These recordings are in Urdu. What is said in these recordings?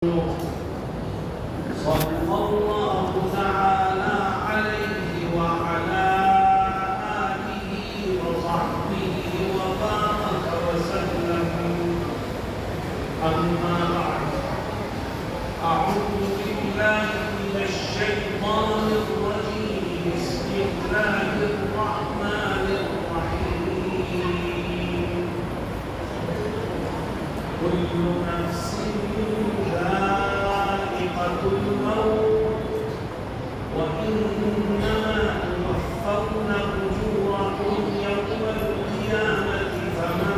صلى الله تعالى عليه وعلى آله وصحبه وبارك وسلم. أما بعد، أعوذ بالله من الشيطان الرجيم. بسم الله الرحمن الرحيم. كل نفس ذائقة الموت وإنما توفون أجوركم يوم القيامة فمن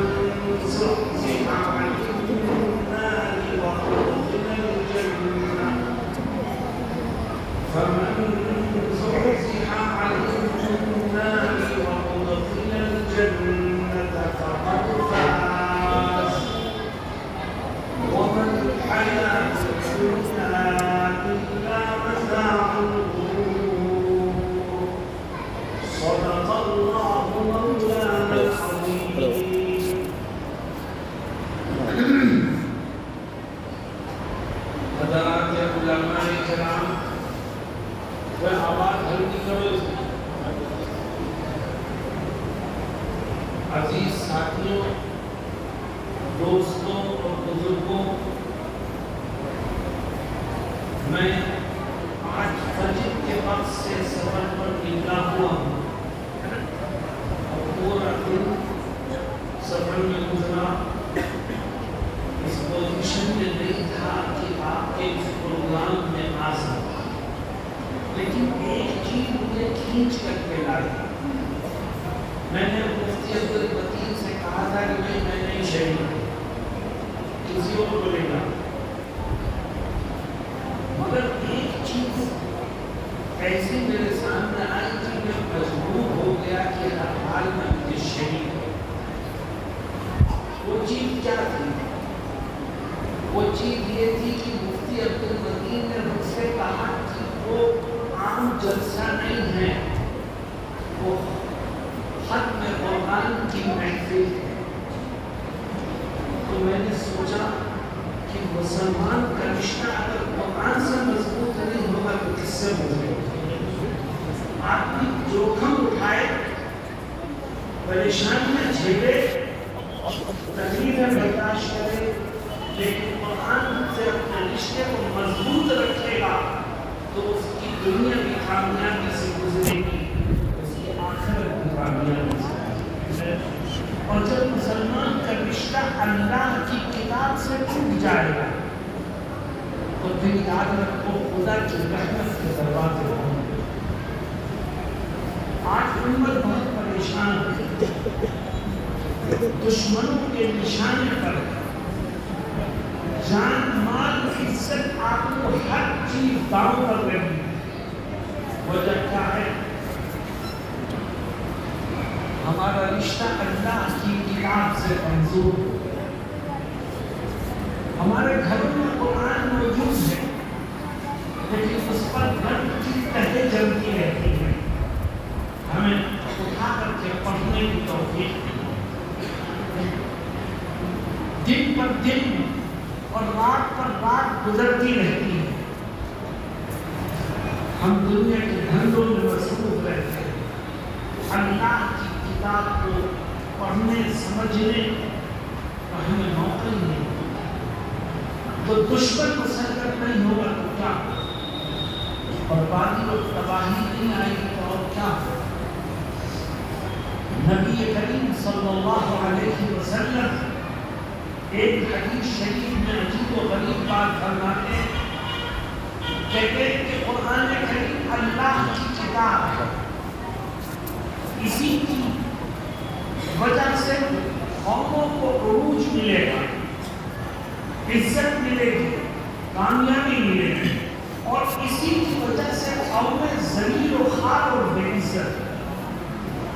زحزح عن النار وأدخل الجنة فقد فاز وما الحياة الدنيا إلا متاع الغرور. صدق الله مولانا العظيم. حضرات علماء کرام، وہ آواز ہلکی کرو. عزیز ساتھیوں، دوستوں اور بزرگوں، میں آج فجر کے وقت سے سفر پر نکلا ہوا ہوں اور پورا دن سفر میں گزرا. اس پوزیشن میں نہیں تھا کہ آپ کے اس پروگرام میں آ سکتا، لیکن ایک چیز مجھے کھینچ کر کے لائی. میں نے مفتی عبدالمتین سے کہا تھا کہ میں نہیں شہید ہوں، کسی اور کو لے گا، مگر ایک چیز ایسی میرے سامنے آئی کہ میں مجبور ہو گیا کہ ہر حال میں مجھے شہید ہو. وہ چیز کیا تھی؟ وہ چیز یہ تھی کہ مفتی عبدالمتین نے مجھ سے کہا کہ وہ عام جلسہ نہیں ہے، وہ ختم قرآن کی محفل ہے. تو میں نے سوچا کہ مسلمان کا رشتہ اگر قرآن سے مضبوط نہیں ہوگا تو کس سے مضبوط ہوگا؟ آدمی جوخم اٹھائے، پریشانیاں جھیلے، تکلیفیں برداشت کرے، لیکن قرآن سے اپنے رشتے کو مضبوط رکھے گا تو اس کی دنیا بھی کامیابی سے گزرے گی، اس کی آخرت بھی کامیابی سے. اور جب مسلمان کا رشتہ اللہ کی کتاب سے ٹوٹ جائے گا تو پھر یاد رکھو خدا کی رحمت کے دروازے بند. آج امت بہت پریشان ہے، دشمنوں کے نشانے پر جان مال عزت آپ کو ہر چیز داؤں پر رہی. وجہ کیا ہے؟ ہمارا رشتہ اللہ کی کتاب سے منظور ہے. ہمارے گھروں میں قرآن موجود ہے، لیکن اس پر گھر کی تہے جلتی رہتی ہے. ہمیں اٹھا کر کے پڑھنے کی توفیق دن پر دن اور رات پر رات گزرتی رہتی ہے. ہم دنیا کے دھندوں میں مصروف رہتے ہیں، اللہ کی کتاب کو پڑھنے سمجھنے کا ہمیں موقع ہی نہیں. تو دشمن مسلط نہیں ہوگا تو کیا، بربادی اور تباہی نہیں آئے گی تو اور کیا. نبی کریم صلی اللہ علیہ وسلم ایک حدیث شریف میں عجیب و غریب بات فرماتے ہیں، کہتے ہیں کہ قرآن کریم اللہ کی کتاب ہے. اسی کی وجہ سے قوموں کو عروج ملے گا، عزت ملے گی، کامیابی ملے گی، اور اسی کی وجہ سے قومیں ذلیل و خوار اور بے عزت.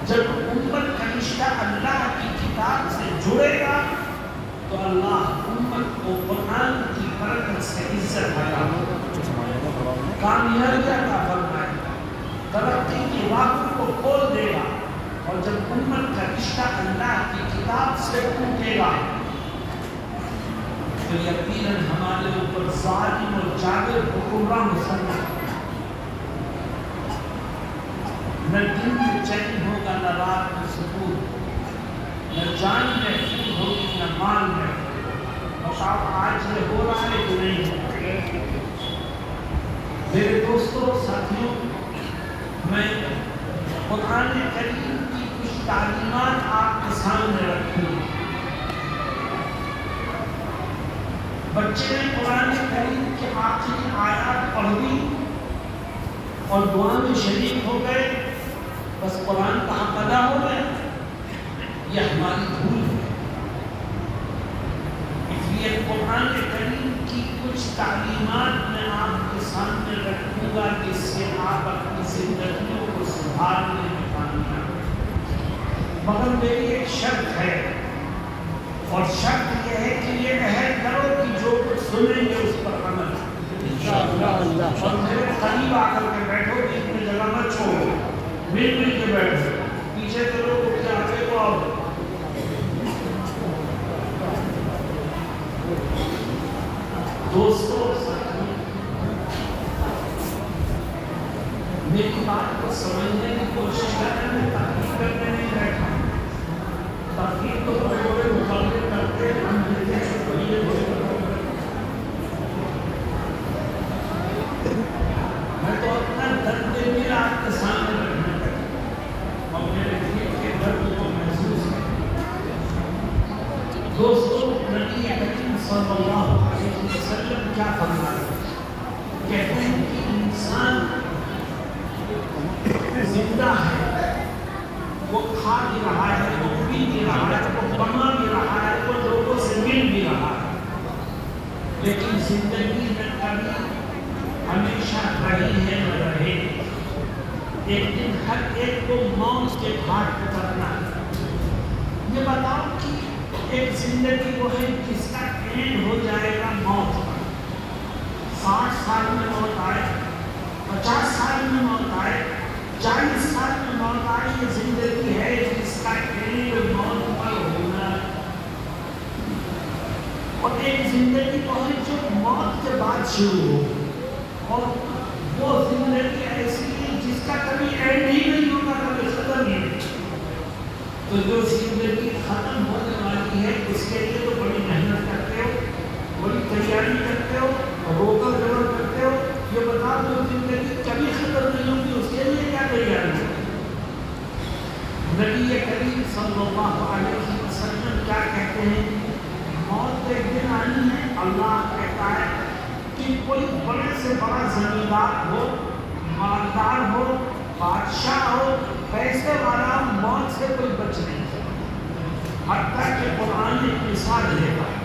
جب امت کا رشتہ اللہ کی کتاب سے جڑے گا تو اللہ امت کو قرآن کی برکت سے عزت عطا کامیابیاں عطا فرمائے گا، ترقی کی راہوں کو کھول دے گا. اور جب امت کا رشتہ اللہ کی کتاب سے ٹوٹے گا یقیناً ہمارے اوپر ظالم اور جابر حکمراں مسلط ہیں۔ نہ دن میں چین ہوگا، نہ رات میں سکون، نہ جان محفوظ ہوگی، نہ مال محفوظ۔ بتاؤ آج یہ ہو رہا ہے کہ نہیں ہو رہا ہے؟ میرے دوستوں اور ساتھیوں، میں قرآن کریم کی کچھ تعلیمات آپ کے سامنے رکھوں۔ بچے نے قرآن کریم کے آخری آیات پڑھی اور دعا میں شریک ہو گئے، بس قرآن کا حق ادا ہو گیا؟ یہ ہماری بھول ہے۔ اس لیے قرآن کریم کی کچھ تعلیمات میں آپ کے سامنے رکھوں گا جس سے آپ اپنی زندگیوں کو سدھارنے میں کامیاب ہیں۔ مگر میری ایک شرط ہے، اور شرط یہ ہے کہ یہ عہد کرو کہ جو کچھ سنیں گے اس پر عمل اور میرے قریب آ کر کے بیٹھو، بیچ میں جگہ مت چھوڑو، مل کے بیٹھو، پیچھے کے لوگ اٹھ کے آگے کو آؤ۔ دوستوں ساتھیوں، میری بات کو سمجھنے کی کوشش کرنے میں تحقیق کرنے نہیں بیٹھا۔ تحقیق تو بڑے بڑے مقابلے کرتے ہم دیتے ہیں، بڑے میں تو اپنا درد دل آپ کے سامنے رکھنا چاہتا اور میرے دل کے درد کو محسوس کرنا۔ دوستوں، نبی کریم صلی اللہ علیہ وسلم کیا فرماتے ہیں؟ کہتے ہیں کہ انسان زندہ ہے، وہ کھا بھی رہا ہے، وہ پی بھی رہا ہے، وہ کما بھی رہا ہے، وہ لوگوں سے مل بھی رہا ہے، لیکن زندگی میں کبھی ہمیشہ رہی ہے نہ رہے۔ ایک دن ہر ایک کو موت کے گھاٹ اترنا ہے۔ یہ بتاؤ کہ ایک زندگی وہ ہے جس کا اینڈ ہو جائے گا موت کا۔ 60 سال میں موت آئے، 50 سال میں موت آئے، 40 سال میں موت آئے، یہ زندگی ہے جس کا اینڈ موت پر ہونا۔ اور ایک زندگی وہ ہے جو موت کے بعد شروع ہو، اور وہ زندگی ایسی ہے جس کا کبھی اینڈ ہی نہیں ہوگا، کبھی ختم ہی نہیں۔ تو جو زندگی ختم ہونے والی ہے اس کے لیے تو بڑی محنت کرتے ہو، بڑی تیاری کرتے ہو، روکا جوڑ کرتے ہو۔ یہ بتاؤ جو زندگی کبھی ختم نہیں ہوگی اس کے لیے کیا تیاری ہے؟ نبی کریم صلی اللہ علیہ وسلم کیا کہتے ہیں؟ موت ایک دن آنی ہے۔ اللہ کہتا ہے کہ کوئی بڑے سے بڑا زمیندار ہو، مالدار ہو، بادشاہ ہو، پیسے والا، موت سے کوئی بچ نہیں سکتا۔ حتیٰ کہ قرآن ایک مثال دیتا ہے۔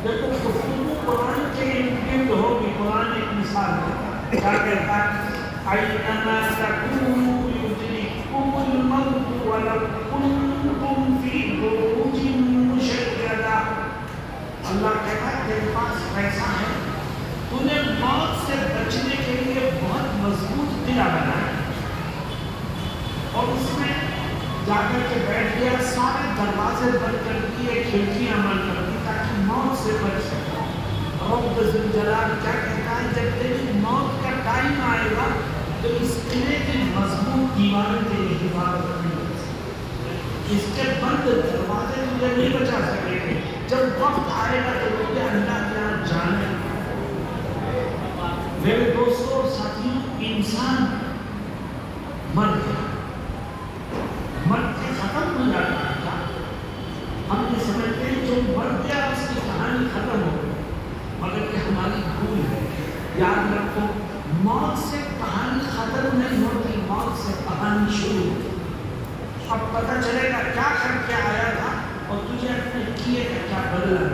دیکھو گفتگو قرآن کے ارد ہوگی، قرآن ایک مثال دیتا ہے۔ کیا کہتا ہے؟ اَيْنَمَا تَكُونُوا يُدْرِكْكُمُ الْمَوْتُ وَلَوْ كُنْتُمْ فِي بُرُوجٍ مُشَيَّدَةٍ۔ اللہ کہتا ہے تیرے پاس پیسہ ہے، تو نے موت سے بچنے کے لیے بہت مضبوط قلعہ بنایا اور اس میں جا کر کے بیٹھ گیا، سارے دروازے بند کر دیے، کھڑکیاں بند کر دی تاکہ موت سے بچ سکے۔ رب ذوالجلال کیا کہتا ہے؟ جب تیری موت کا ٹائم آئے گا تو اس قلعے کی مضبوط دیواریں تیری حفاظت نہیں کر سکتی، اس کے بند دروازے تجھے نہیں بچا سکیں گے۔ جب وقت آئے گا تو تجھے اللہ کے یہاں جانے۔ میرے دوستوں اور ساتھیوں، انسان مر گیا، مر کے ختم ہو جاتا ہے کیا؟ ہم یہ سمجھتے ہیں جو مر گیا اس کی کہانی ختم ہو گئی، مگر یہ ہماری بھول ہے۔ یاد رکھو، موت سے کہانی ختم نہیں ہوتی، موت سے کہانی شروع ہوتی۔ اب پتہ چلے گا کیا کر کے آیا تھا اور تجھے اپنے کیے کا کیا بدلا۔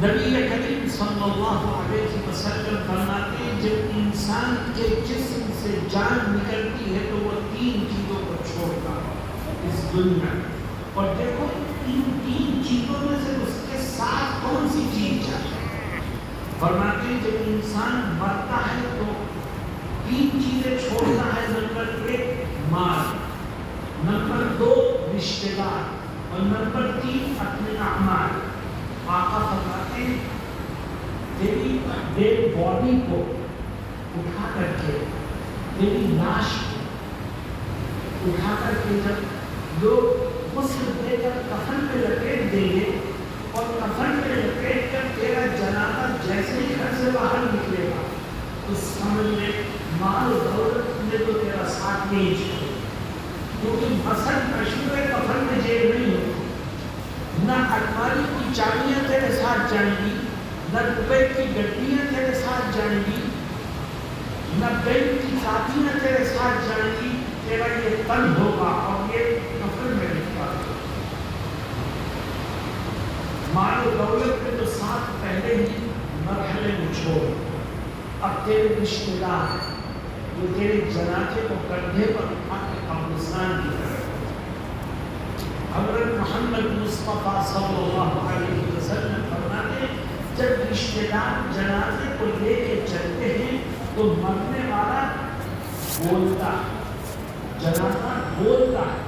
نبی کریم صلی اللہ علیہ وسلم فرماتے ہیں جب انسان کے جسم سے جان نکلتی ہے تو وہ 3 چیزوں کو چھوڑتا ہے اس دنیا میں، اور دیکھو ان 3 چیزوں میں سے اس کے ساتھ کون سی چیز چاہتا ہے؟ فرماتے ہیں جب انسان مرتا ہے تو 3 چیزیں چھوڑتا ہے۔ نمبر 1 مال، نمبر 2 رشتے دار، اور نمبر 3 اپنے اعمال۔ آقا فرماتے فرماتے ہیں تیری ڈیڈ باڈی کو اٹھا کر کے، تیری لاش کو اٹھا کر کے جب لوگ غسل دے کر کفن پہ لپیٹ دیں گے اور کفن پہ لپیٹ کر تیرا جنازہ جیسے ہی گھر سے باہر نکلے گا تو سمجھ لے مال و دولت نے تو تیرا ساتھ نہیں چھوڑا، کیونکہ مثل مشہور کفن میں جیب نہیں ہوتی، نہ الماری کی چابیاں تیرے ساتھ جائیں گی، نہ روپے کی گڈیاں تیرے ساتھ جائیں گی، نہ بینک کی چابیاں تیرے ساتھ جائیں گی، تیرا یہ تن ہوگا اور یہ کفن میں لکھا ہوگا۔ مال و دولت میں تو ساتھ پہلے ہی مرحلے میں چھوڑ، اب تیرے رشتے دار جو تیرے جنازے کو کندھے پر اٹھا کے قبرستان کی طرف، حضرت محمد مصطفیٰ صلی اللہ علیہ وسلم فرماتے ہیں جب رشتے دار جنازے کو لے کے چلتے ہیں تو مرنے والا بولتا ہے، جنازہ بولتا ہے۔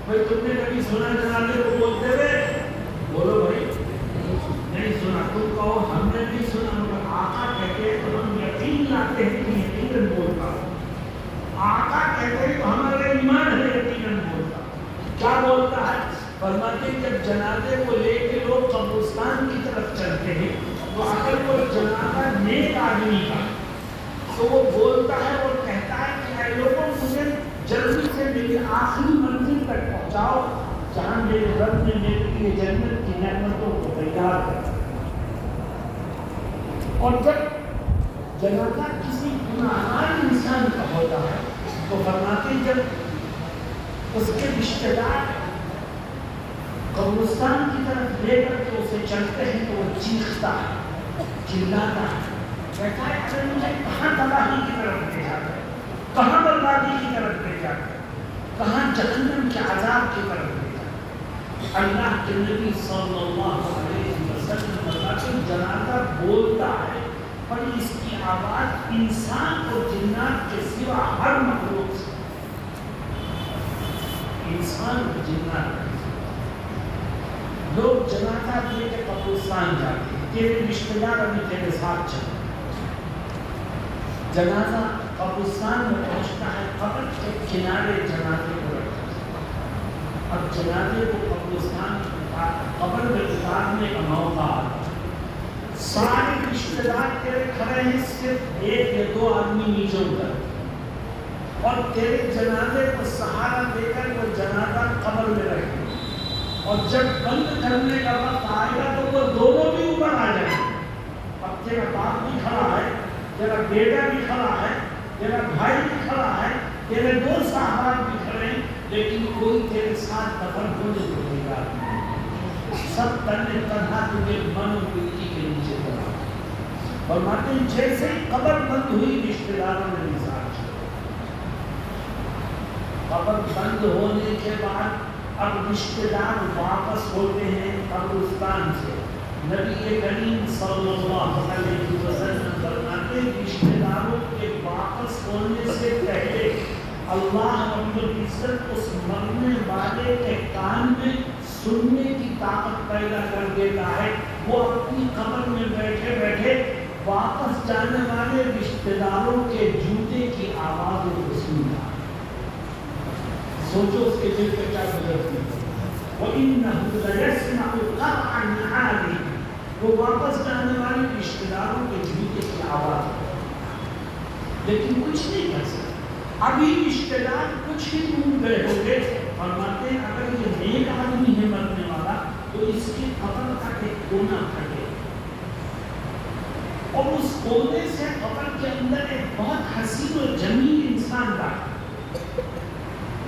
بھائی تم نے کبھی سنا جنازے کو بولتے ہوئے؟ بولو بھائی، نہیں سنا؟ تم کہو ہم نے بھی سنا، مگر آقا کہتے ہیں تو ہم یقین لاتے ہیں کہ یقیناً بولتا ہوں۔ آقا کہتے ہیں تو ہمارا ایمان ہے یقیناً بولتا۔ کیا بولتا ہے؟ فرماتے ہیں جب جنازے کو لے کے لوگ قبرستان کی طرف چلتے ہیں تو اگر وہ جنازہ نیک آدمی کا تو وہ بولتا ہے اور کہتا ہے کہ اے لوگوں مجھے جلدی سے میری آخری منزل تک پہنچاؤ جہاں میرے رب نے میرے لیے جنت کی نعمتوں کو تیار کر۔ اور جب جنازہ کسی گناہگار انسان کا ہوتا ہے تو فرماتے ہیں جب اس کے رشتے دار قبرستان کی طرف لے کر کے اسے چلتے ہیں تو وہ چیختا ہے، چلاتا ہے، کہتا ہے اگر مجھے کہاں تباہی کی طرف لے جاتا ہے، کہاں بربادی کی طرف لے جاتا ہے، کہاں جہنم کے عذاب کی طرف لے جاتا ہے۔ اللہ کے نبی صلی اللہ علیہ وسلم فرماتے ہیں جنازہ بولتا ہے پر اس کی آواز انسان اور جنات کے سوا ہر مخلوق سے، انسان اور جنات کے سوا۔ لوگ جنازہ لے کے قبرستان جاتے ہیں، تیرے رشتے دار ابھی تیرے ساتھ چلتے ہیں، جنازہ قبرستان میں پہنچتا ہے، قبر کے کنارے جنازے کو رکھا جاتا ہے۔ اب جنازے کو قبرستان قبر میں اتارنے کا موقع آتا ہے، سارے رشتے دار تیرے کھڑے ہیں، صرف ایک یا دو آدمی نیچے اتر اور تیرے جنازے کو سہارا دے کر وہ جنازہ قبر میں رکھے، اور جب بند کرنے کا وقت آئے گا تو وہ دونوں بھی اوپر آ جائیں گے۔ اب تیرا باپ بھی کھڑا ہے، تیرا بیٹا بھی کھڑا ہے، تیرا بھائی بھی کھڑا ہے، تیرے دو صحابہ بھی کھڑے ہیں، لیکن کوئی تیرے ساتھ دفن ہونے کو تیار نہیں، سب تنہا تنہا تجھے من و مٹی کے نیچے پڑا۔ فرماتے ہیں جیسے ہی قبر بند ہوئی رشتے داروں نے نثار چھوڑا۔ قبر بند ہونے کے بعد اب رشتے دار واپس ہوتے ہیں قبرستان سے۔ نبی کریم صلی اللہ علیہ وسلم فرماتے ہیں رشتے داروں کے واپس ہونے سے پہلے اللہ رب العزت اس مرنے والے کے کان میں سننے کی طاقت پیدا کر دیتا ہے، وہ اپنی قبر میں بیٹھے بیٹھے واپس جانے والے رشتے داروں کے جوتے کی آوازوں کو سنتا ہے۔ سوچو اس کے دل پہ کیا گزرتی ہے۔ وَإِنَّهُ لَيَسْمَعُ قَرْعَ نِعَالِهِمْ، وہ واپس جانے والے رشتے داروں کے جوتے کی آواز ہے، لیکن کچھ نہیں کر سکتے۔ ابھی رشتے دار کچھ ہی دور گئے ہوں گے، فرماتے ہیں اگر یہ نیک آدمی ہے مرنے والا تو اس کی قبر کا ایک کونا پھٹے، اور اس کونے سے قبر کے اندر ایک بہت حسین و جمیل انسان رہا۔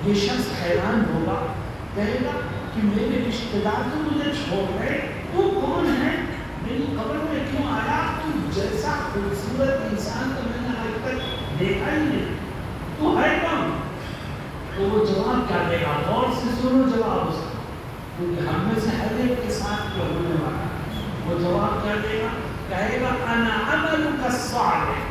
یہ شخص حیران ہوگا، کہے گا کہ میرے رشتے دار تو مجھے چھوڑ گئے، تو کون ہے؟ میری قبر میں کیوں آیا؟ تو جیسا خوبصورت انسان تو میں نے آج تک دیکھا ہی نہیں، تو ہے کون؟ تو وہ جواب کیا دے گا؟ غور سے سنو جواب اس کا، کیونکہ ہم میں سے ہر ایک کے ساتھ کیا ہونے والا ہے۔ وہ جواب کیا دے گا؟ کہے گا انا عملک الصالح،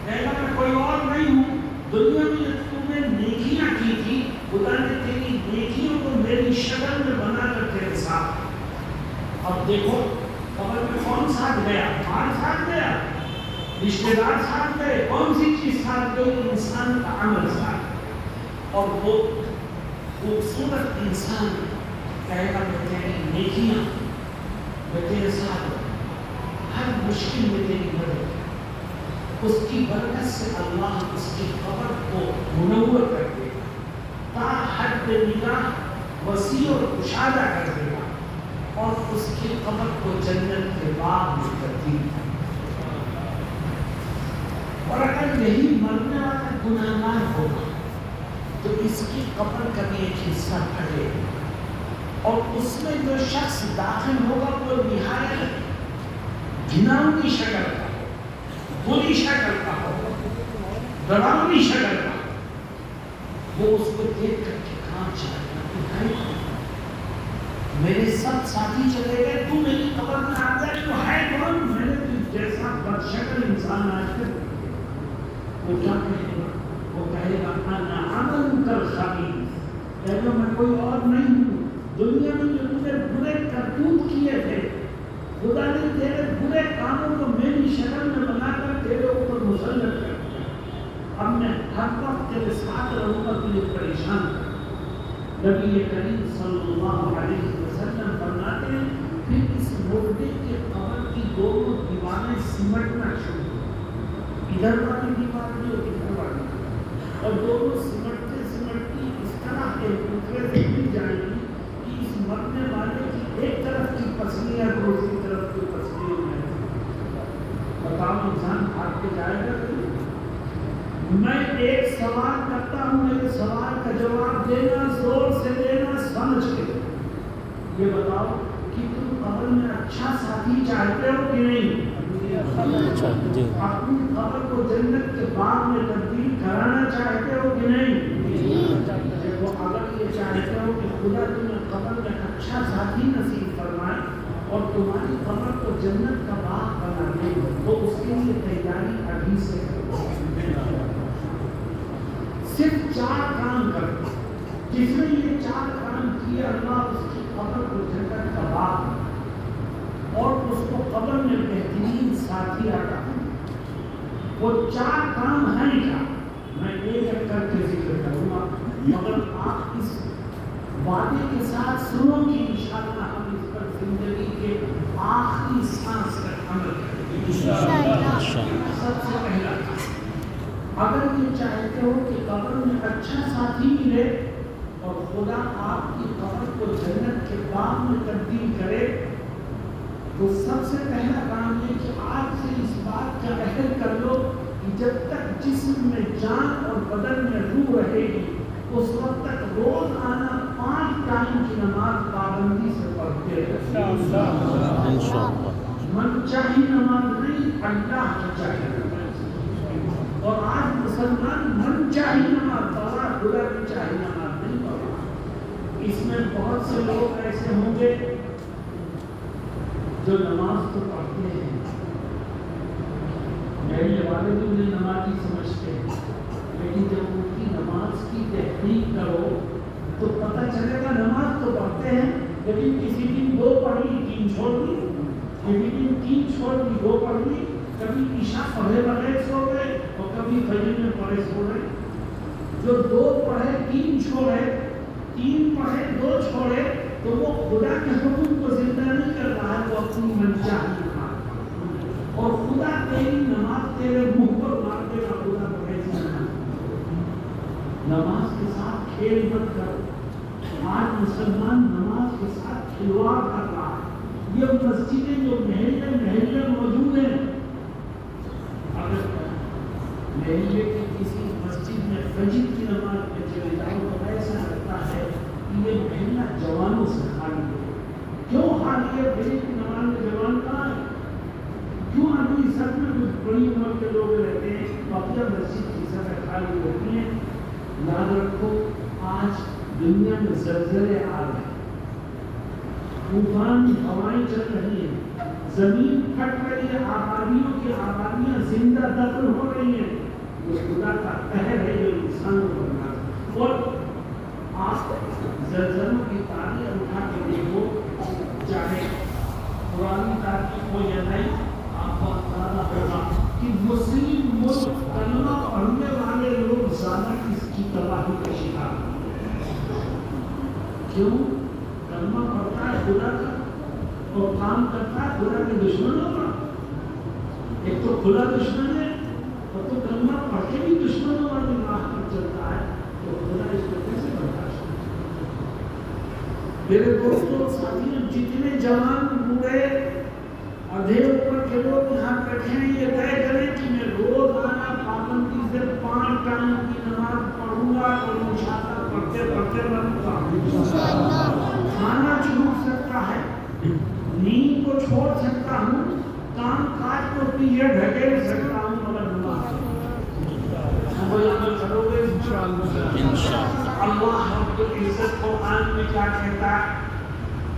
کہے گا میں کوئی اور نہیں ہوں، دنیا میں تم نے نیکیاں کی تھی، خدا نے تیری نیکیوں کو میری شکل میں بنا کر تیرے ساتھ۔ اب دیکھو قبر میں کون ساتھ گیا؟ مال ساتھ گیا، رشتے دار ساتھ گئے، کون سی چیز ساتھ گئی؟ انسان کا عمل ساتھ. اور وہ خوبصورت انسان کہے گا کہ تیری نیکیاں میں تیرے ساتھ ہر مشکل میں تیری مدد. اس کی برکت سے اللہ اس کی قبر کو منور کر دے گا، تا حد نگاہ وسیع اور کشادہ کر دے گا، اور اس کی قبر کو جنت کے باغ میں تبدیل کر دے گا. اور اگر یہی مرنے والا گناہگار ہوگا تو اس کی قبر کا بھی ایک حصہ پھٹے گا، اور اس میں جو شخص داخل ہوگا وہ نہایت گھناؤنی شکل کا، بری شکل کا ہو، ڈراؤنی شکل کا. وہ اس کو دیکھ کر کے کانپ جائے گا. میرے سب ساتھی چلے گئے، تو میری قبر میں آ جائے تو ہے کون؟ میں نے تو جیسا بدشکل انسان آج تک. وہ کیا کہے گا؟ وہ کہے گا انا عمل کر خبیث، کہے گا میں کوئی اور نہیں ہوں. دنیا میں جو تم نے برے کرتوت کیے تھے، خدا نے تیرے برے کاموں کو میری شکل میں بنا کر تیرے اوپر مسلط کر دیا. اب میں ہر وقت تیرے ساتھ رہوں گا، تجھے پریشان کر. نبی کریم صلی اللہ علیہ وسلم فرماتے ہیں پھر اس مردے کے قبر کی دونوں دیواریں سمٹنا شروع ہوئی، ادھر والی دیوار بھی اور ادھر والی، اور دونوں سمٹتے سمٹتی اس طرح ایک دوسرے سے مل جائیں گی کہ اس مرنے والے کی ایک طرف کی پسلیاں دوسری طرف کی پسلیوں میں. بتاؤ انسان بھاگ کے جائے گا. میں ایک سوال کرتا ہوں، میرے سوال کا جواب دینا، زور سے دینا، سمجھ کے. یہ بتاؤ کہ تم قبر میں اچھا ساتھی چاہتے ہو کہ نہیں؟ اپنی قبر کو جنت کے باغ میں تبدیل کرانا چاہتے ہو کہ نہیں؟ وہ اگر یہ چاہتے ہو کہ خدا تمہیں قبر میں اچھا ساتھی نصیب فرمائے اور تمہاری قبر کو جنت کا باغ بنا دے تو اس کے لیے تیاری ابھی سے کرو. صرف 4 کام کرو. جس نے یہ 4 کام کیے اللہ اس کی قبر کو جنت کا باغ اور اس کو قبر میں بہترین ساتھی عطا. وہ 4 کام ہیں کیا؟ میں ایک ایک کر کے ذکر کروں گا، مگر آپ اس وعدے کے ساتھ سنو کہ انشاءاللہ ہم اس پر زندگی کے آخری سانس تک عمل کریں گے. سب سے پہلا، اگر یہ چاہتے ہو کہ قبر میں اچھا ساتھی ملے اور خدا آپ کی قبر کو جنت کے باغ میں تبدیل کرے، تو سب سے پہلا کام یہ کہ آج سے اس بات کا عہد کر لو کہ جب تک جسم میں جان اور بدن میں روح رہے گی اس وقت تک روز آنا 5 ٹائم کی نماز پابندی سے پڑھتے رہے. من چاہی نماز نہیں، اللہ کی چاہی نماز. اور آج مسلمان من چاہی نماز پڑھا، خدا کی چاہی نماز نہیں پڑھا. اس میں بہت سے لوگ ایسے ہوں گے جو نماز تو پڑھتے ہیں، میرے والد انہیں نمازی سمجھتے ہیں، لیکن جب ان کی نماز کی تحقیق کرو تو پتہ چلے گا نماز تو پڑھتے ہیں لیکن کسی دن 2 پڑھ لی 3 چھوڑ دی، کسی دن 3 چھوڑ دی 2 پڑھ لی، کبھی عشاء پڑھے بغیر سو گئے اور کبھی فجر میں پڑھے سو گئے. جو 2 پڑھے 3 چھوڑے، 3 پڑھے 2 چھوڑے، تو وہ خدا کے حکم کو زندہ نہیں کر رہا ہے، وہ اپنی منچاہی نماز. اور خدا تیری نماز تیرے منہ پر مار دے گا. خدا کو ایسی نماز کے ساتھ کھیل مت کرو. آج مسلمان نماز کے ساتھ کھلواڑ کر رہا ہے. یہ مسجدیں جو محلے موجود ہیں، اگر محلے کی کسی مسجد میں فجر کی نماز میں چلے جاؤ تو ایسا لگتا ہے کہ یہ محلہ جوانوں سے خالی ہے. کیوں خالی ہے؟ فجر کی نماز میں جوان کہاں ہے؟ کیوں آدمی سب میں کچھ بڑی عمر کے لوگ رہتے ہیں، بقیہ مسجد کی سطح خالی ہوتی ہیں. یاد رکھو آج دنیا میں زلزلے آ رہے ہیں، طوفان ہوائیں چل رہی ہیں، زمین پھٹ رہی ہے، آبادیوں کی آبادیاں زندہ دفن ہو رہی ہیں. یہ خدا کا قہر ہے جو انسانوں کو بنا. اور آج زلزلوں کی تاریخ اٹھا کے دیکھو، چاہے پرانی تاریخ ہو یا نہیں، آپ کو اندازہ ہوگا کہ مسلم ملک کلمہ پڑھنے والے لوگ زیادہ اس کی تباہی کا شکار ہیں۔ کیوں؟ کلمہ پڑھتا ہے خدا کا اور کام کرتا ہے خدا کے دشمنوں کا۔ ایک تو خدا دشمن ہے اور تو کلمہ پڑھ کے بھی دشمنوں والی راہ پر چلتا ہے، تو خدا اس کو کیسے برداشت کرے؟ میرے دوستوں ساتھیوں، جتنے جوان بوڑھے آدھے اوپر کے لوگ یہاں بیٹھے ہیں، یہ طے کریں کہ میں روزانہ پابندی سے 5 ٹائم کی نماز پڑھوں گا اور مشاہدہ پڑھتے پڑھتے مروں گا۔ کھانا چھوٹ سکتا ہے، نیند کو چھوڑ سکتا ہوں، کام کاج کو پیچھے ڈھکیل سکتا ہوں، مگر نماز کوئی عمل کرو گے انشاءاللہ۔ اللہ رب العزت قرآن میں کیا کہتا ہے؟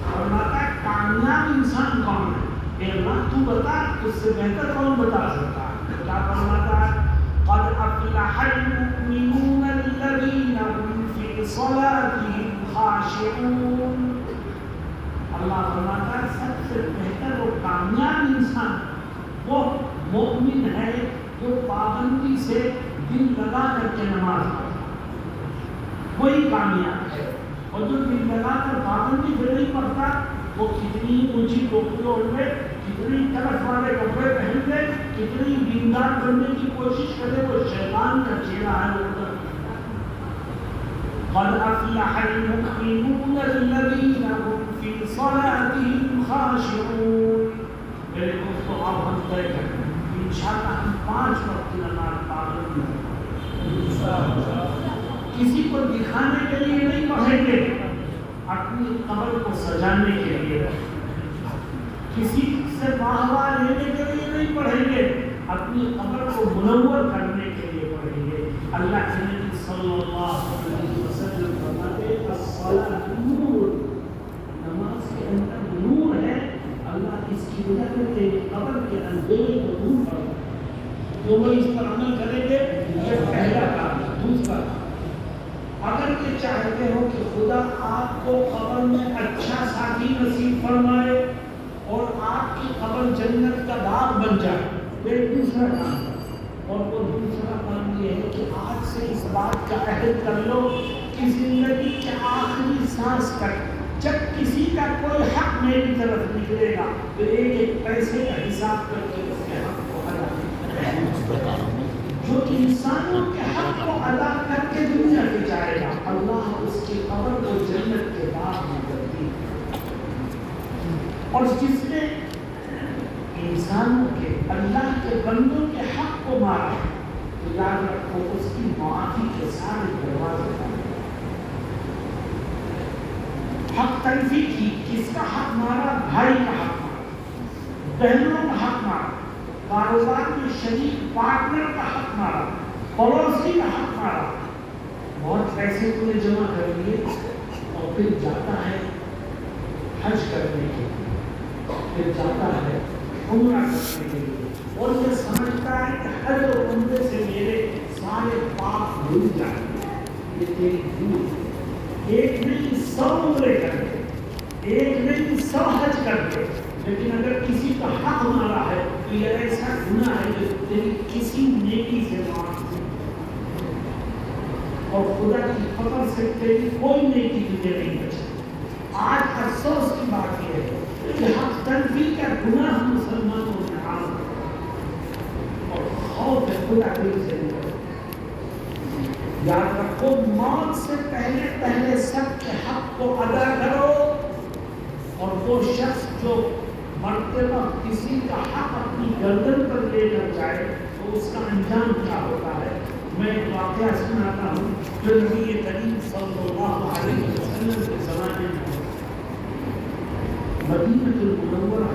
فرماتا ہے کامیاب انسان کون ہے؟ اے اللہ تو بتا، اس سے بہتر کون بتا سکتا ہے؟ کیا فرماتا ہے؟ قد افلح المؤمنون الذین هم فی صلاتهم خاشعون۔ اللہ فرماتا ہے سب سے بہتر اور کامیاب انسان وہ مومن ہے جو پابندی سے دل لگا کر کے نماز پڑھتا ہے، وہی کامیاب ہے۔ اور جو دل لگا کر پابندی سے نہیں پڑھتا، وہ کتنی اونچی ٹوپی اوڑھ لے، کتنی طرف والے کپڑے پہن لے، کتنی دیندار بننے کی کوشش کرے، وہ شیطان کا چہرہ ہے۔ قد افلح المؤمنون الذین هم فی صلاتهم خاشعون۔ میرے دوستو آپ ہم طے کریں انشاءاللہ ہم 5 وقت کی نماز پابند ہیں۔ کسی کو دکھانے کے لیے نہیں پڑھیں گے، اپنی قبر کو سجانے کے لیے، کسی سے واہ لینے کے لیے نہیں پڑھیں گے، اپنی قبر کو منور کرنے کے لیے پڑھیں گے۔ اللہ کے نبی صلی اللہ علیہ وسلم فرماتے ہیں الصلاۃ نور، نماز کے اندر نور ہے۔ اللہ اس کی وجہ سے تیری قبر کے اندھیرے کو دور کرتا ہے۔ تو وہ اس پر عمل کریں گے، یہ پہلا کام۔ دوسرا، اگر یہ چاہتے ہو کہ خدا آپ کو قبر میں اچھا ساتھی نصیب فرمائے اور آپ کی قبر جنت کا باغ بن جائے، ایک دوسرا کام ہے۔ اور وہ دوسرا کام یہ ہے کہ آج سے اس بات کا عہد کر لو کہ زندگی کے آخری سانس تک جب کسی کا کوئی حق میری طرف نکلے گا تو ایک پیسے کا حساب کر کے اس کے حق کو ادا کرے۔ جو انسانوں کے حق کو ادا کر کے دنیا سے جائے گا، اللہ اس کی قبر کو جنت کے باغ میں کرتی ہے۔ اور جس نے انسانوں کے، اللہ کے بندوں کے حق کو مارا تو یاد رکھو اس کی معافی کے سارے دروازے بند۔ حق تلفی کی، کس کا حق مارا؟ بھائی کا حق مارا، بہنوں کا حق مارا، کاروبار میں شریک پارٹنر کا حق مارا، پڑوسی کا حق مارا، بہت پیسے کو نے جمع کر لیے اور پھر جاتا ہے حج کرنے کے لیے، پھر جاتا ہے عمرہ کرنے کے لیے، اور یہ سمجھتا ہے کہ حج اور عمرے سے میرے سارے پاپ دھل جائیں گے۔ یہ تیری بھول ہے۔ ایک نہیں 100 عمرے کر کے، ایک نہیں 100 حج کر کے، لیکن اگر کسی کا حق مارا ہے تو یہ ایسا گناہ ہے جو تیری کسی نیکی سے معاف نہیں، اور خدا کی فضل سے تیری کوئی نیکی تجھے نہیں بچے۔ آج افسوس کی بات یہ ہے کہ حق تلفی کا گناہ مسلمانوں میں عام ہے اور خوف خدا دل سے نکل۔ یاد رکھو موت سے پہلے سب کے حق کو ادا کرو، اور وہ شخص جو مرتے وقت کسی کا حق اپنی گردن پر لے کر جائے تو اس کا انجام کیا ہوتا ہے۔ میں ایک واقعہ سناتا ہوں جو نبی کریم صلی اللہ علیہ وسلم کے زمانے میں مدینہ المنورہ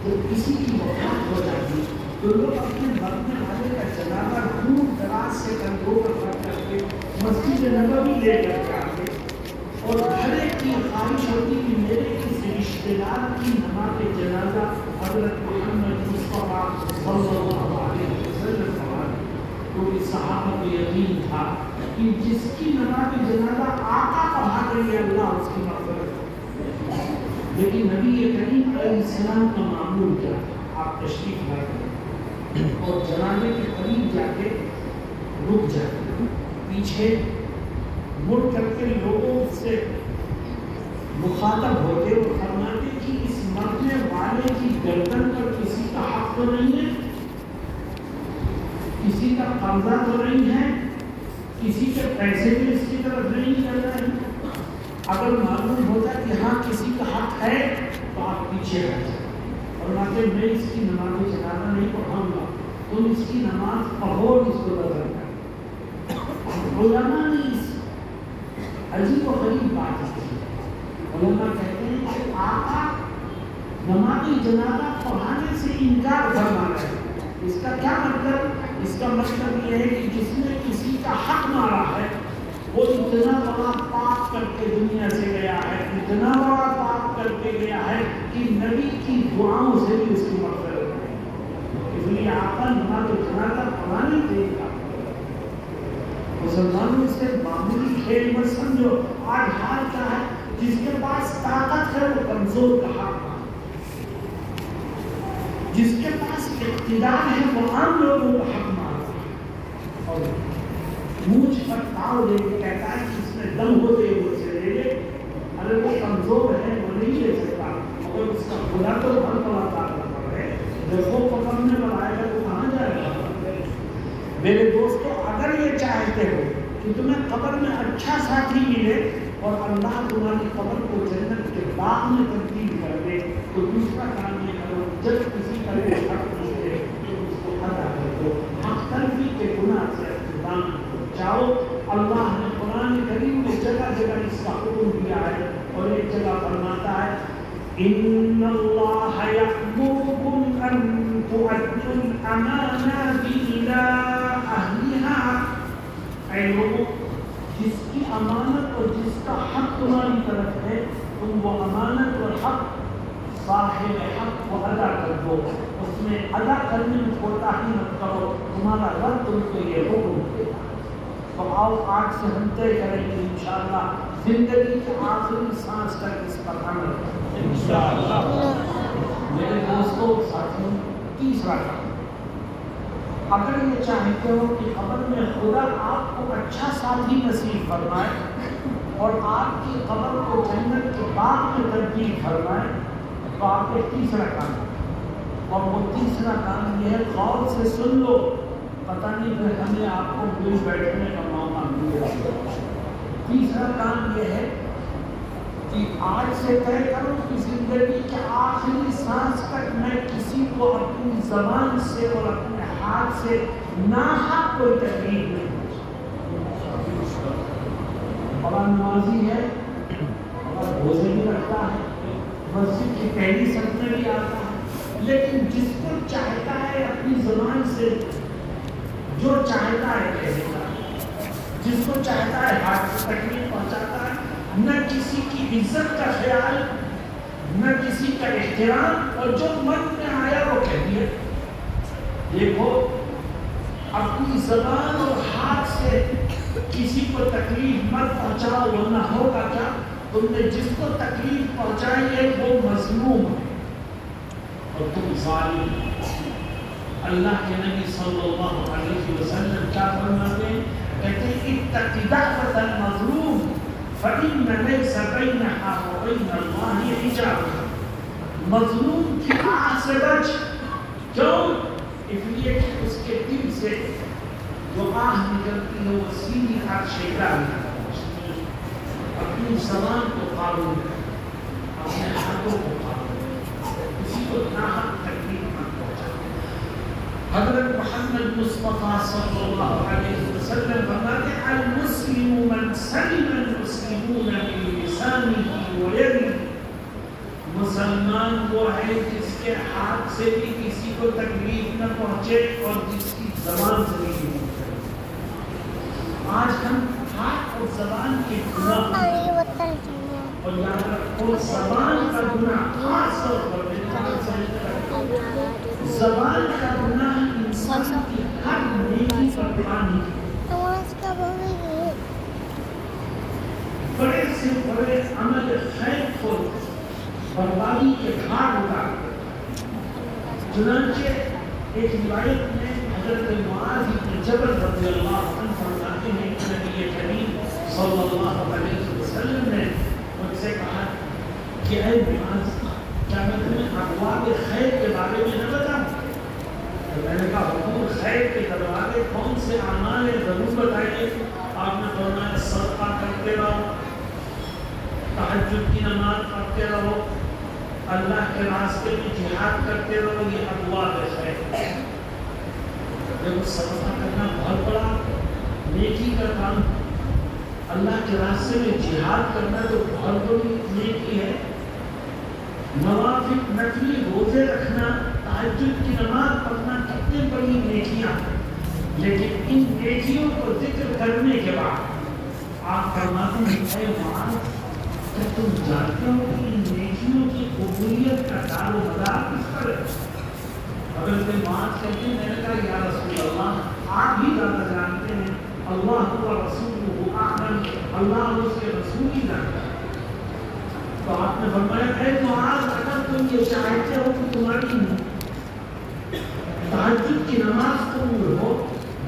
جب کسی کی وفات ہو جاتی تو لوگ اپنے مرنے والے کا جنازہ دور دراز سے کنٹرول کر کے مسجد نبوی لے کر آتے، اور ہر ایک کی خواہش ہوتی کہ میرے کسی رشتے دار کی نماز جنازہ حضرت محمد مصطفیٰ صلی اللہ علیہ وسلم پڑھائے۔ کیونکہ صحابہ کو یقین تھا کہ جس کی نماز جنازہ آقا پڑھا رہی ہے اللہ اس کی مغفرت۔ لیکن نبی کریم علیہ السلام کا معمول کیا تھا؟ آپ تشریف لا کریں اور جنازے کے قریب جا کے رک جاتے، پیچھے مڑ کر کے لوگوں سے مخاطب ہوتے اور فرماتے کہ اس مرنے والے کی گردن پر کسی کا حق تو نہیں ہے، کسی کا قرضہ تو نہیں ہے، کسی کے پیسے بھی اس کی طرف نہیں چل رہے ہیں۔ اگر معلوم ہوتا کہ ہاں کسی کا حق ہے تو آپ پیچھے رہ جائیں اور میں اس کی نماز جنازہ نہیں پڑھاؤں گا، تم اس کی نماز پڑھو، اس کو نظر کریں۔ علماء نے اس عجیب و غریب بات کی۔ علماء کہتے ہیں کہ آقا نماز جنازہ پڑھانے سے انکار فرما رہے ہیں۔ اس کا کیا مطلب؟ اس کا مطلب یہ ہے کہ جس نے کسی کا حق مارا ہے وہ اتنا بڑا پاپ کر کے دنیا سے گیا ہے، اتنا بڑا پاپ کر کے گیا ہے کہ نبی کی دعاؤں سے بھی اس کی مغفرت ہے۔ اس لیے آقا نماز جنازہ پڑھانے کے لیے مسلمانوں سے معمولی کھیل مت سمجھو۔ آج حال کیا ہے، جس کے پاس طاقت ہے وہ کمزور کا حق مارتا، جس کے پاس اقتدار ہے وہ عام لوگوں کا حق مارتا ہے اور مونچھ پر تاؤ دے کے کہتا ہے کہ اس میں دم ہوتے وہ سے لے لے۔ ارے وہ کمزور ہے، وہ نہیں لے سکتا، مگر اس کا خدا تو بہت بڑا طاقتور ہے، جب وہ پکڑنے پر آئے گا تو کہاں جائے گا؟ میرے دوستو، اگر یہ چاہتے ہو کہ تمہیں قبر میں اچھا ساتھی ملے اور اللہ تمہاری قبر کو جنت کے باغ میں تبدیل کر دے تو دوسرا کام یہ کرو، جب کسی کا کوئی حق پوچھے تو اس کو ادا کر دو، حق تلفی کے گناہ سے اقتدام چاہو۔ اللہ نے قرآن کریم میں جگہ جگہ اس کا حکم دیا ہے اور ایک جگہ فرماتا ہے ان اللہ یأمرکم ان تؤدوا الامانات الی اہلها۔ اے لوگوں، جس کی امانت اور جس کا حق تمہاری طرف ہے تم وہ امانت اور حق صاحب حق کو ادا کر دو، اس میں ادا کرنے میں کوتاہی مت کرو، تمہارا رب تم کو یہ حکم دے گا۔ تو آؤ آج سے ہم طے کریں گے انشاءاللہ زندگی کے آخری سانس تک اس پر عمل کریں انشاءاللہ۔ میرے دوستوں ساتھیوں، تیسرا کام، اگر یہ چاہتے ہو کہ قبر میں خدا آپ کو اچھا ساتھی نصیب فرمائے اور آپ کی قبر کو جنت کے باغ میں تبدیل فرمائے تو آپ ایک تیسرا کام ہے، اور وہ تیسرا کام یہ ہے، غور سے سن لو، پتہ نہیں پھر ہمیں آپ کو مل بیٹھنے کا موقع ملے گا۔ تیسرا کام یہ ہے کہ آج سے طے کرو کہ زندگی کے آخری سانس تک میں کسی کو اپنی زبان سے اور اپنے ہاتھ سے ناحق کوئی تکلیف نہیں اور نمازی ہے اور روزے بھی رکھتا ہے، مسجد کی پہلی صف میں بھی آتا ہے، لیکن جس کو چاہتا ہے اپنی زبان سے جو چاہتا ہے کہے گا، جس کو چاہتا ہے ہاتھ سے تکلیف پہنچاتا ہے، نہ کسی کی عزت کا خیال، نہ کسی کا احترام، اور جو من میں آیا وہ کہہ دیا۔ دیکھو، اپنی زبان اور ہاتھ سے کسی کو تکلیف مت پہنچاؤ، ورنہ ہوگا کیا؟ تم نے جس کو تکلیف پہنچائی ہے وہ مظلوم ہے اور تم ظالم۔ اللہ کے نبی صلی اللہ علیہ وسلم کیا فرماتے ہیں؟ کہتے ہیں اتق دعوۃ المظلوم فإن ليس بينها وبين الله حجاب۔ مظلوم کی آہ سے بچ، کیوں؟ اس لیے کہ اس کے دل سے جو آہ نکلتی ہے وہ سیدھی عرش الہی ہے۔ اپنی زبان کو قابو کریں، اپنے ہاتھوں کو قابو کریں، کسی کو ناحق تکلیف مت پہنچائیں۔ حضرت محمد مصطفیٰ صلی اللہ علیہ وسلم فرماتے ہیں المسلم من سلم المسلمون من لسانه ويده۔ مسلمان وہ ہے جس کے ہاتھ سے بھی کسی کو تکلیف نہ پہنچے اور جس کی زبان سے بھی نہیں پہنچے۔ آج ہم ہاتھ اور زبان کے گناہ اور یاد رکھو زبان کا گناہ خاص طور پر زبان کا گناہ انسان کی ہر نیکی پر پانی بڑے سے بڑے عمل خیر کو بربادی کے گھاٹ اتارتے تھے۔ چنانچہ ایک روایت میں حضرت معاذ بن جبل رضی اللہ عنہ فرماتے ہیں کہ نبی کریم صلی اللہ علیہ وسلم نے مجھ سے کہا کہ اے معاذ، کیا میں تمہیں ابواب خیر کے بارے میں نہ بتاؤں؟ تو میں نے کہا حضور، خیر کے دروازے کون سے اعمال ہیں ضرور بتائیے۔ آپ نے فرمایا صدقہ کرتے رہو، تہجد کی نماز پڑھتے رہو، اللہ کے راستے میں جہاد کرتے رہو، یہ ابواب خیر ہے۔ جب صدقہ کرنا بہت بڑا نیکی کا کام، اللہ کے راستے میں جہاد کرنا تو بہت بڑی نیکی ہے۔ نوافل نفلی روزے رکھنا، تہجد کی نماز پڑھنا کتنی بڑی نیکیاں ہیں، لیکن ان نیکیوں کو ذکر کرنے کے بعد آپ فرماتے ہیں اے معاذ، کیا تم جانتے ہو کہ ان نیکیوں کی قبولیت کا دار و مدار کس پر ہے؟ اگر کوئی معاذ کہتے ہیں، میں نے کہا یا رسول اللہ، آپ ہی زیادہ جانتے ہیں، اللہ و رسولہ اعلم، اللہ اور اس کے رسول ہی جانتا ہے۔ تو آپ نے فرمایا اے معاذ، اگر تم یہ چاہتے ہو کہ تمہاری تہجد کی نماز قبول ہو،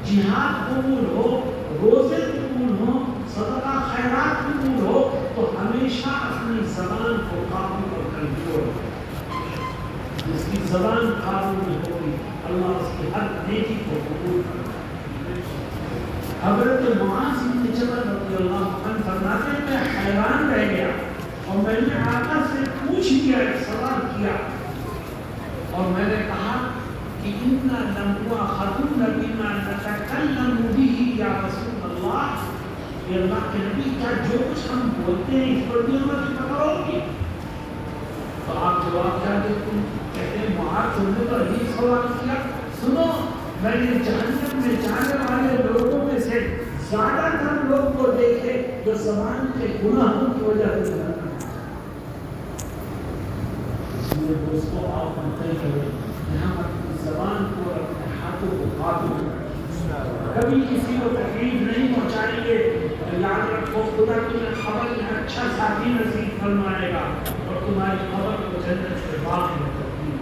جہاد قبول ہو، روزے قبول ہو، صدقہ خیرات قبول ہو، تو ہمیشہ اپنی زبان کو قابو پر کنٹرول کرو۔ جس کی زبان قابو میں ہوگی، اللہ اس کی ہر نیکی کو قبول کرے۔ حضرت معاذ بن جبل رضی اللہ عنہ فرماتے ہیں میں حیران رہ گیا اور میں نے آقا سے پوچھ لیا، ایک سوال کیا، اور میں نے کہا کہ اِنَّا لَمُؤَاخَذُونَ بِمَا نَتَكَلَّمُ بِهِ یا رسول اللہ، کہ اللہ کے نبی کیا جو کچھ ہم بولتے ہیں اس پر بھی ہماری پکڑ ہوگی؟ تو آپ جواب کیا دیتے ہیں؟ کہتے ہیں معاذ تم نے تو یہی سوال کیا، سنو میں نے جہنم میں جانے والے لوگوں میں سے زیادہ تر لوگ کو دیکھے جو زبان کے گناہوں کی وجہ سے جہنم۔ اس لیے دوستو آپ منتظر کریں یہاں اپنی زبان کو اور اپنے ہاتھوں کو قابو کریں، کبھی کسی کو تکلیف نہیں پہنچائیں گے۔ یاد رکھو خدا تمہیں خبر میں اچھا ساتھی نصیب فرمائے گا اور تمہاری خبر کو جنت کے باغ میں تبدیل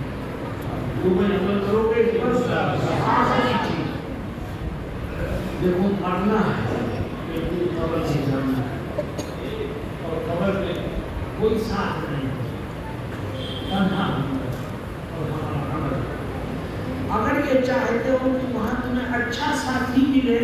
جو میں عمل کرو گے بس آخری چیز دیکھو مرنا ہے، بالکل قبر سے جانا ہے، اور قبر میں کوئی ساتھ نہیں، تنہا اور ہمارا عمل۔ اگر یہ چاہتے ہو کہ وہاں تمہیں اچھا ساتھی ملے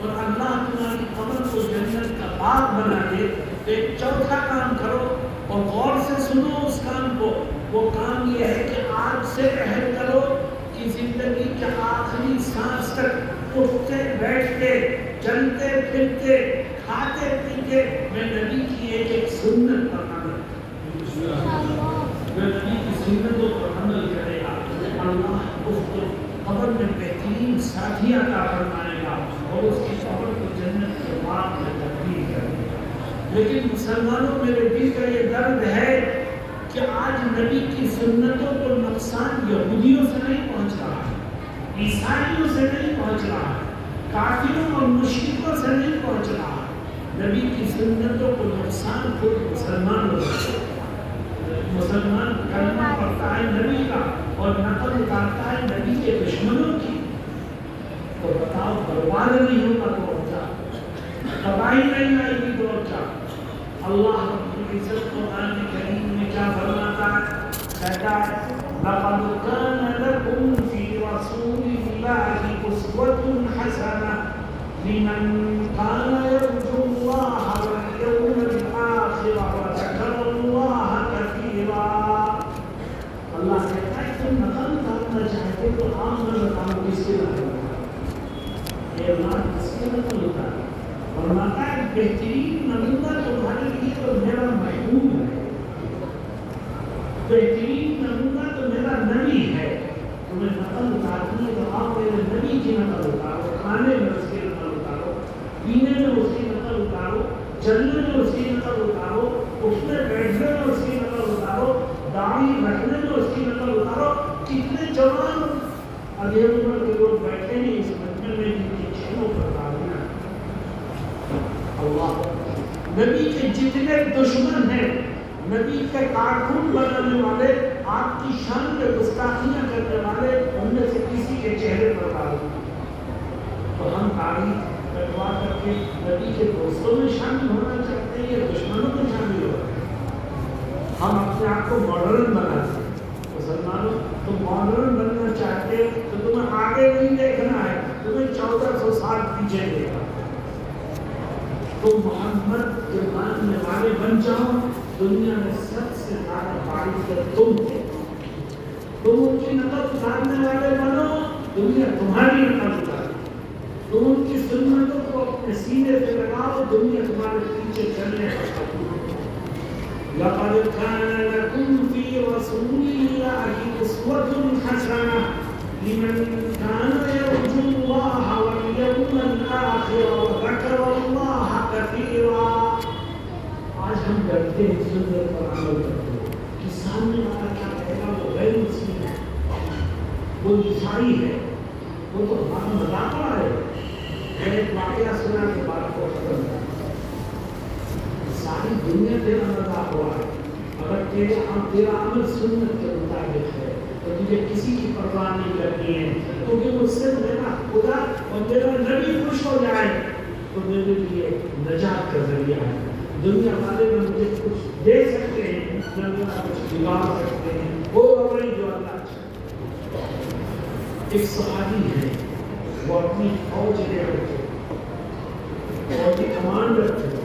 اور اللہ تمہاری قبر کو جنت کا باغ بنا دے، تو ایک چوتھا کام کرو اور غور سے سنو اس کام کو۔ وہ کام یہ ہے کہ آج سے عہد کرو کہ زندگی کے آخری سانس تک اٹھتے بیٹھتے چلتے پھرتے کھاتے پیتے میں نبی کی ایک سنت پر عمل کروں، میں نبی کی سنتوں پر عمل کرے گا، اللہ اس کو قبر میں بہترین ساتھی عطا فرمائے گا اور اس کی قبر کو جنت کے باغ میں تبدیل کرے گا۔ لیکن مسلمانوں میرے دل کا یہ درد ہے کہ آج نبی کی سنتوں کو نقصان یہودیوں سے نہیں پہنچ رہا ہے، عیسائیوں سے نہیں پہنچ رہا ہے، کافروں اور مشرکوں سے نہیں پہنچ رہا ہے، نبی کی سنتوں کو نقصان خود مسلمانوں سے۔ مسلمان کلمہ پڑھتا ہے نبی کا اور نقل اتارتا ہے نبی کے دشمنوں کی، تو بتاؤ برباد نہیں ہوگا تو تباہی نہیں آئے گی تو کیا؟ اللہ رب العزت قرآن کریم میں کیا فرماتا ہے؟ کہتا ہے لَقَدْ كَانَ لَكُمْ فِي رَسُولِ اللَّهِ أُسْوَةٌ حَسَنَةٌ لِمَنْ كَانَ يَرْجُو اللَّهَ وَالْيَوْمَ الْآخِرَ وَذَكَرَ اللَّهَ كَثِيرًا۔ اللہ کہتا ہے تم نقل اتارنا چاہتے تو آپ میں بتاؤ کس کے نقل اتارنا، اے اللہ کس کے نقل اتارنا؟ فرماتا ہے بہترین نمونہ تمہارے لیے تو میرا محبوب ہے، بہترین نمونہ تو میرا نبی ہے۔ تمہیں نقل اتارنی ہے تو آپ میرے نبی کی نقل اتارو، کھانے میں اس کی نقل اتارو، پینے میں اس کی نقل اتارو، چلنے میں اس کی نقل اتارو، اٹھنے بیٹھنے میں اس کی نقل اتارو، داڑھی رکھنے میں اس کی نقل اتارو۔ کتنے جوان ادھیڑ عمر کے لوگ بیٹھے ہیں اس مجمع میں جن کی چھینوں پر داڑیاں، اللہ نبی کے جتنے دشمن ہیں نبی کے کارٹون بنانے والے، آپ کی شان میں گستاخیاں کرنے والے، ان میں سے کسی کے چہرے پر ڈالو تو ہم تاریخ کٹوا کر کے نبی کے دوستوں میں شامل ہونا چاہتے ہیں یا دشمنوں میں شامل ہو رہے ہیں؟ ہم اپنے آپ کو ماڈرن بناتے ہیں۔ مسلمانوں، تم ماڈرن بننا چاہتے ہو تو تمہیں آگے نہیں دیکھنا ہے، تمہیں 1400 سال پیچھے دیکھنا ہے۔ تم محمد کے ماننے والے بن جاؤ، دنیا میں سب سے زیادہ باعزت تم تھے، تم ان کی نقل اتارنے والے بنو، دنیا تمہاری نقل اتارے، تم ان کی سنتوں کو اپنے سینے پہ لگاؤ، دنیا تمہارے پیچھے چلنے کا لقد كان لكم في رسول الله أسوة حسنة لمن كان يرجو الله واليوم الآخر وذكر الله كثيرا۔ آج ہم ڈرتے ہیں سنت پر عمل کرتے ہیں کہ سامنے والا کیا کہے گا، وہ غیر مسلم ہے، وہ عیسائی ہے، وہ تو ہمارا مذاق اڑا رہے ہیں۔ میں ایک واقعہ سنا کے بات کو ختم کر، ساری دنیا تیرا مذاق ہوا ہے، اگر تیرا عمل سنت کے مطابق ہے تو تجھے کسی کی پرواہ نہیں کرنی ہے، کیونکہ مجھ سے میرا خدا اور میرا نبی خوش ہو جائے تو میرے لیے نجات کا ذریعہ ہے۔ دنیا والے میں مجھے کچھ دے سکتے ہیں، میں میرا کچھ بگاڑ سکتے ہیں، وہ ہماری جو اللہ چاہے۔ ایک صحابی ہے، وہ اپنی فوج لے رکھے، فوجی کمانڈر تھے،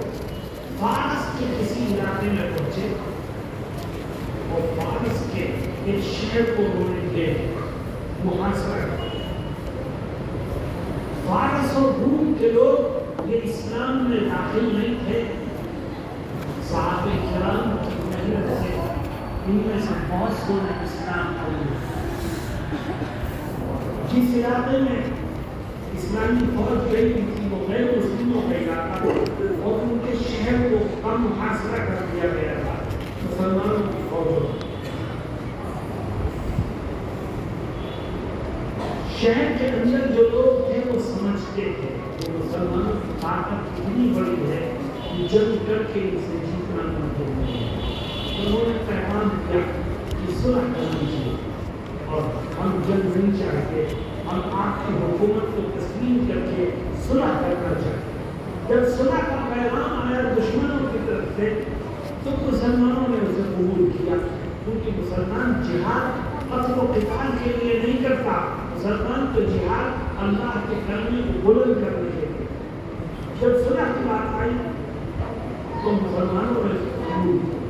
فارس کے کسی علاقے میں پہنچے اور فارس کے ایک شہر کو انہوں نے محاصرہ کیا۔ فارس اور روم کے لوگ یہ اسلام میں داخل نہیں تھے۔ صحابہ کرام کی محنت سے ان میں سے بہت سے نے اسلام قبول کیا۔ جس علاقے میں اسلامی فوج گئی تھی وہ غیر مسلموں کا علاقہ اور ان کے شہر کو کم محاصرہ کر دیا گیا تھا مسلمانوں کی فوجوں۔ شہر کے اندر جو لوگ تھے وہ سمجھتے تھے کہ مسلمانوں کی طاقت اتنی بڑی ہے کہ جنگ کر کے اسے جیتنا ممکن نہیں ہے۔ انہوں نے پیغام دیا کہ صلح کرنی چاہیے اور ہم جنگ نہیں چاہتے، ہم آپ کی حکومت کو تسلیم کر کے صلح کرنا چاہتے۔ جب صلح کا پیغام آیا دشمنوں کی طرف سے تو مسلمانوں نے اسے قبول کیا، کیونکہ مسلمان جہاد قتل و قتال کے لیے نہیں کرتا، مسلمان تو جہاد اللہ کے کلمے کو بلند کرنے کے لیے۔ جب صلح کی بات آئی تو مسلمانوں نے قبول کیا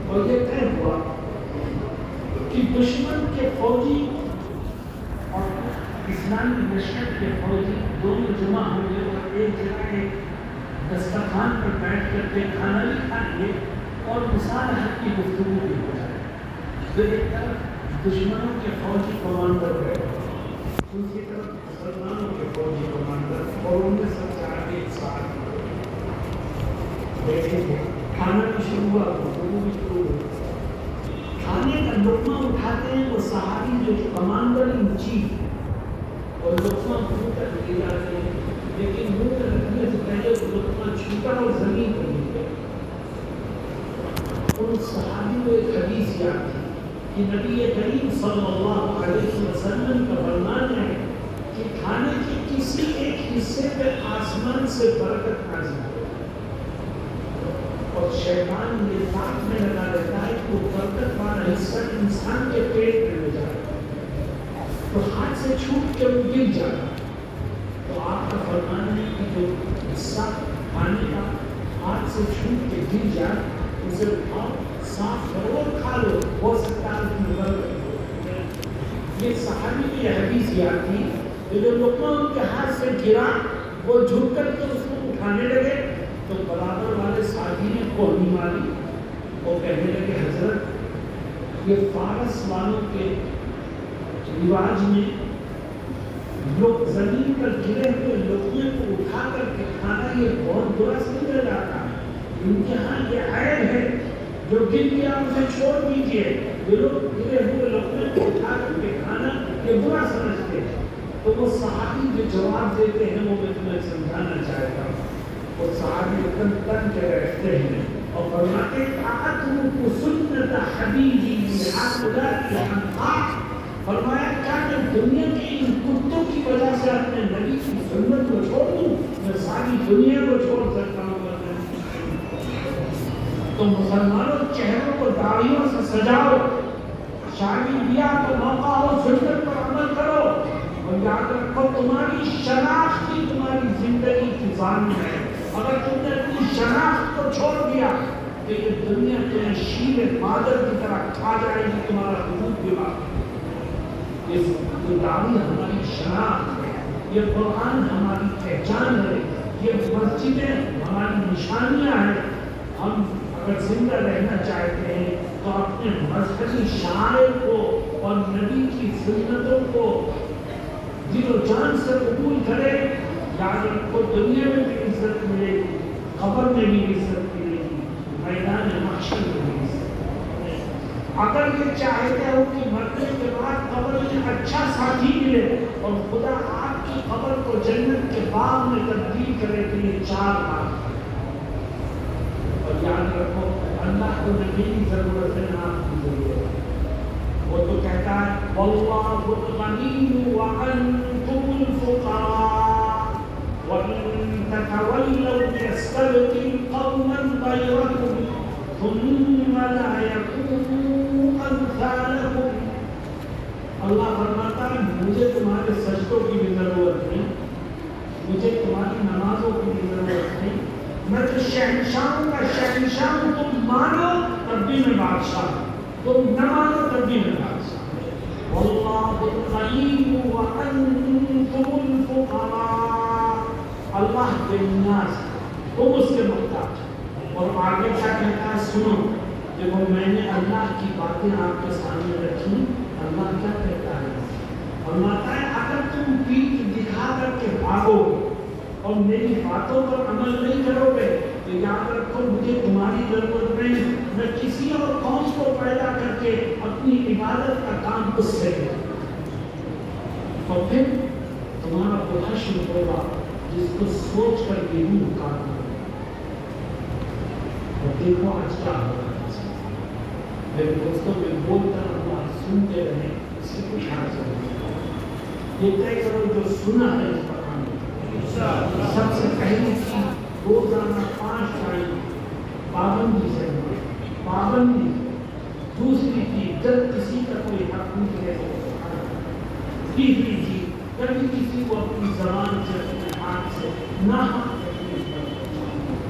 اور یہ طے ہوا کہ دشمن کے فوجی اور اسلامی لشکر کے فوجی دونوں جمع ہوں گے اور ایک جگہ ایک دسترخوان پر بیٹھ کر کے کھانا بھی کھائیں گے اور مصالحت کی گفتگو بھی ہو جائے۔ تو ایک طرف دشمنوں کے فوجی کمانڈر بیٹھے، دوسری طرف مسلمانوں کے فوجی کمانڈر اور ان میں سب سے آگے ایک صحابی بیٹھے تھے۔ کھانا بھی شروع ہوا، گفتگو بھی شروع ہوئی۔ کھانے کا لقمہ اٹھاتے ہیں وہ صحابی جو کمانڈر ان چیف، اور لقمہ منہ تک لے جاتے ہیں، لیکن منہ تک رکھنے سے پہلے وہ لقمہ چھوٹا اور زمین پر گر گیا۔ ان صحابی کو ایک حدیث یاد تھی کہ نبی کریم صلی اللہ علیہ وسلم کا فرمان ہے کہ کھانے کے کسی ایک حصے پہ آسمان سے برکت نازل ہو اور شیطان یہ بات میں لگا دیتا ہے کہ وہ برکت والا حصہ انسان کے پیٹ میں لے جائے تو ہاتھ سے چھوٹ کے وہ گر جاتا۔ تو آپ کا فرمان ہے کہ جو حصہ کھانے کا ہاتھ سے چھوٹ کے گر جائے اسے اٹھاؤ، صاف کرو اور کھا لو، ہو سکتا ہے اس میں برکت ہو۔ یہ صحابی کی حدیث یاد تھی کہ جو لقمہ ان کے ہاتھ سے گرا وہ جھک کر کے اس کو اٹھانے لگے تو برابر والے ساتھی نے کوہنی ماری، وہ کہنے لگے حضرت یہ فارس والوں کے رواج میں لوگ زمین پر گرے ہوئے لقمے کو اٹھا کر کے کھانا یہ بہت برا سمجھا جاتا ہے، ان کے ہاں یہ عیب ہے، جو گر گیا اسے چھوڑ دیجیے، یہ لوگ گرے ہوئے لقمے کو اٹھا کر کے کھانا یہ برا سمجھتے ہیں۔ تو وہ صحابی جو جواب دیتے ہیں وہ میں تمہیں سمجھانا چاہتا ہوں۔ وہ صحابی تن کے رہتے ہیں اور فرماتے اترک سنت حبیبی ہؤلاء الانقاء، فرمایا کیا میں دنیا کے ان کتوں کی وجہ سے اپنے نبی کی سنت کو چھوڑ دوں؟ میں ساری دنیا کو چھوڑ سکتا ہوں۔ تو مسلمانوں چہروں کو داڑھیوں سے سجاؤ، شادی بیاہ کا موقع ہو سنت پر عمل کرو، اور یاد رکھو تمہاری شناخت ہی تمہاری زندگی کی ضامن ہے۔ اگر تم نے اپنی شناخت کو چھوڑ دیا تو یہ دنیا تمہیں شیر مادر کی طرح کھا جائے گی، تمہارا وجود بھی باقی۔ یہ داڑھی ہماری شناخت ہے، یہ قرآن ہماری پہچان ہے، یہ مسجدیں ہماری نشانیاں ہیں۔ ہم اگر زندہ رہنا چاہتے ہیں تو اپنے مذہبی شعائر کو اور نبی کی سنتوں کو دل و جان سے قبول کرے۔ یاد رکھو دنیا میں بھی عزت ملے گی، قبر میں بھی عزت ملے گی، میدان محشر میں بھی عزت ملے گی۔ اگر یہ چاہتے ہو کہ مرنے کے بعد قبر میں اچھا ساتھی ملے اور خدا آپ کی قبر کو جنت کے باغ میں تبدیل کرے تو یہ 4 بات۔ اور یاد رکھو اللہ کو نبی کی ضرورت ہے، آپ کی ضرورت ہے۔ وہ تو کہتا ہے واللہ الغنی وانتم الفقراء وان تتولوا يستبدل قوما غيركم ثم لا يكونوا امثالكم۔ اللہ فرماتا ہے مجھے تمہارے سجدوں کی بھی ضرورت نہیں، مجھے تمہاری نمازوں کی بھی ضرورت نہیں، میں تو شہنشاہوں کا شہنشاہ ہوں، تم مانو تب بھی میں بادشاہ ہوں، تم نہ مانو تب بھی میں بادشاہ ہوں۔ واللہ الغنی وانتم الفقراء، اللہ بے نیاز ہے، تم اس کے محتاج۔ اور آگے کیا کہتا ہے سنو، دیکھو میں نے اللہ کی باتیں آپ کے سامنے رکھی، اللہ کیا کہتا ہے؟ فرماتا ہے اگر تم پیٹھ دکھا کر کے بھاگو اور میری باتوں پر عمل نہیں کرو گے تو یاد رکھو مجھے تمہاری ضرورت نہیں، میں کسی اور قوم کو پیدا کر کے اپنی عبادت کا کام اس سے کروں، اور پھر تمہارا وہ حشر ہوگا جس کو سوچ کر کے روح کاٹنا۔ اور دیکھو آج کیا ہو رہا ہے میرے دوستوں، میں بولتا ہوں آپ سنتے رہیں، اس سے کچھ حاصل ہوگا۔ یہ طے کرو جو سنا ہے اس پر سب سے پہلی چیز روزانہ 5 ٹائم پابندی سے پابندی۔ دوسری چیز جب کسی کا کوئی حق نہیں ہے تو تیسری چیز کبھی کسی کو اپنی زبان سے اپنے ہاتھ سے نہ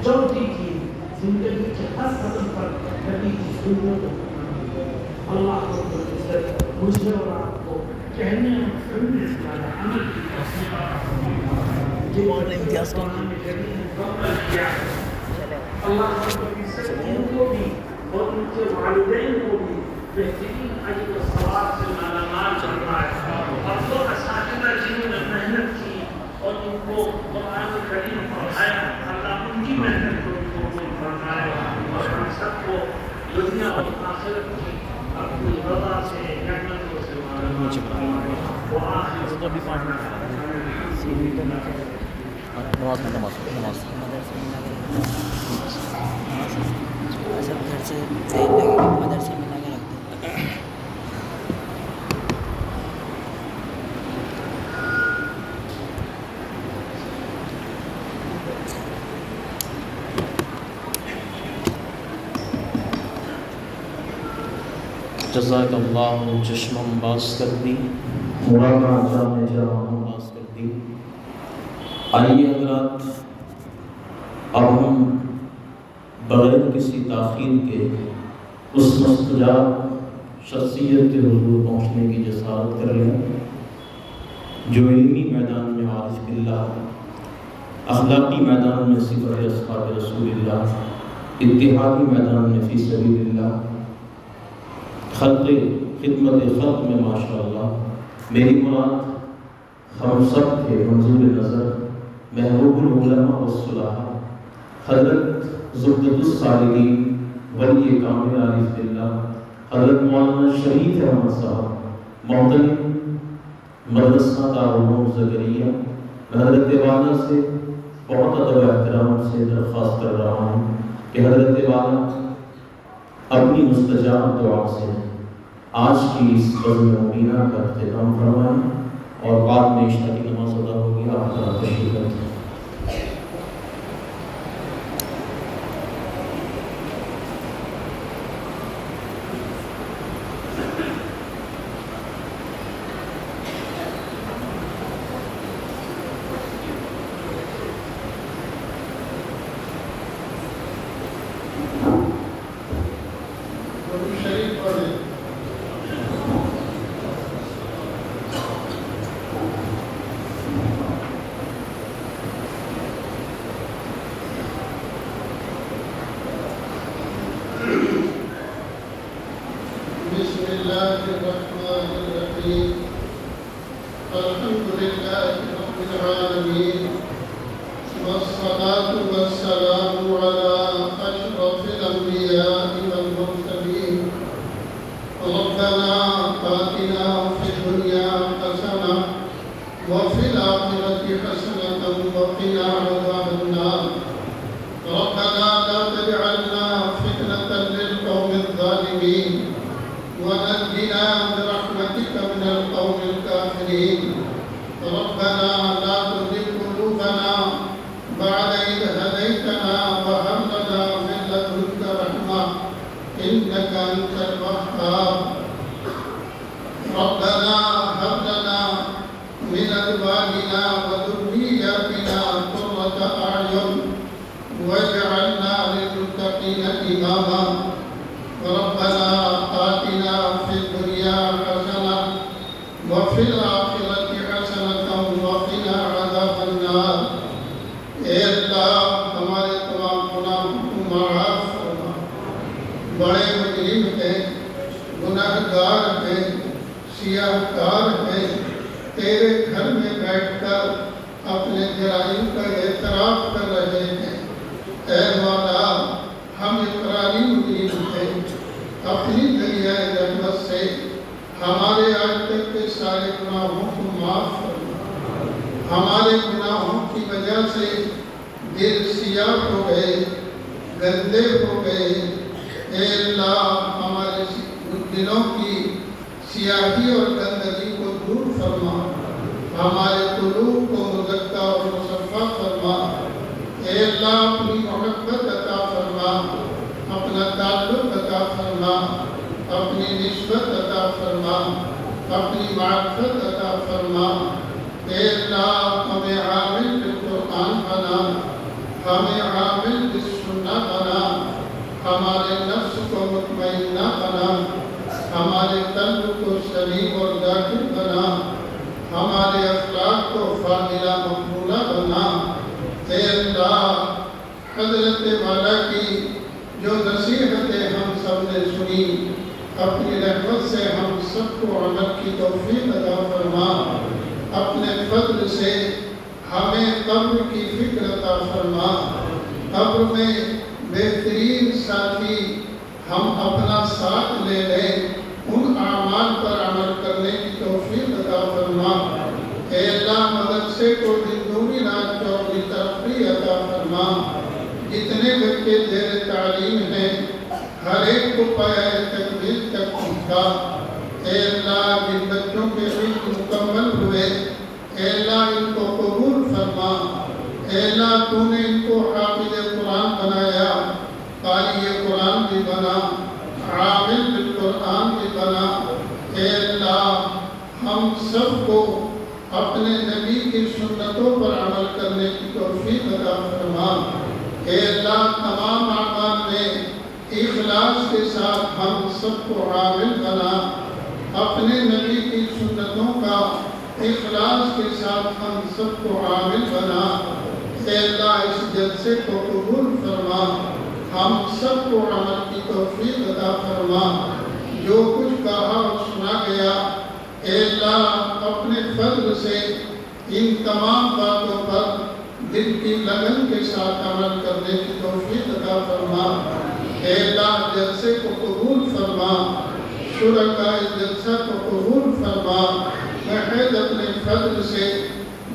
چوتھی چیز زندگی کے ہر قدم پر نبی کی سنت کو اللہ کو مجھے اور آپ کو کہنے اور سننے سے زیادہ عمل کی اور امتیاز اللہ کو بھی اور ان کے والدین کو بھی بہترین اجر و ثواب سے مالا مال فرمائے، اور وہ اساتذہ جنہوں نے محنت کی اور ان کو قرآن کریم پڑھایا، اللہ ان کی محنت کو قبول فرمائے، اور ہم سب کو دنیا اور آخرت کی اپنی رضا سے نعمتوں سے مالا فرمائے۔ گھر سے تیل لگے گا مدرسے میں لگا رکھتے ہیں۔ جزاک اللہ چشمم باز کر دی، مولانا جان جہاں باز کر دی۔ آئیے حضرات اب ہم بغیر کسی تاخیر کے اس مستجاب شخصیت کے حضور پہنچنے کی جسارت کر لیں جو علمی میدان میں عارف باللہ، اخلاقی میدان میں صفت اصحاب رسول اللہ، اتحادی میدان میں فی سبیل اللہ، خدمت خلق میں ماشاءاللہ میری مراد ہم سب کے منظور نظر محبوب العلماء والصلحاء حضرت زبدۃ الصالحین ولی کامل عارف باللہ حضرت مولانا شریف احمد صاحب محترم مدرسہ دارالعلوم زکریا، میں حضرت والا سے بہت ادب احترام سے درخواست کر رہا ہوں کہ حضرت والا اپنی مستجاب دعا سے آج کی اس بزم مبینہ کا اختتام فرمائیں اور بعد میں عشاء کی نماز ادا ہوگی. آپ کا تشریف کرتے ہیں.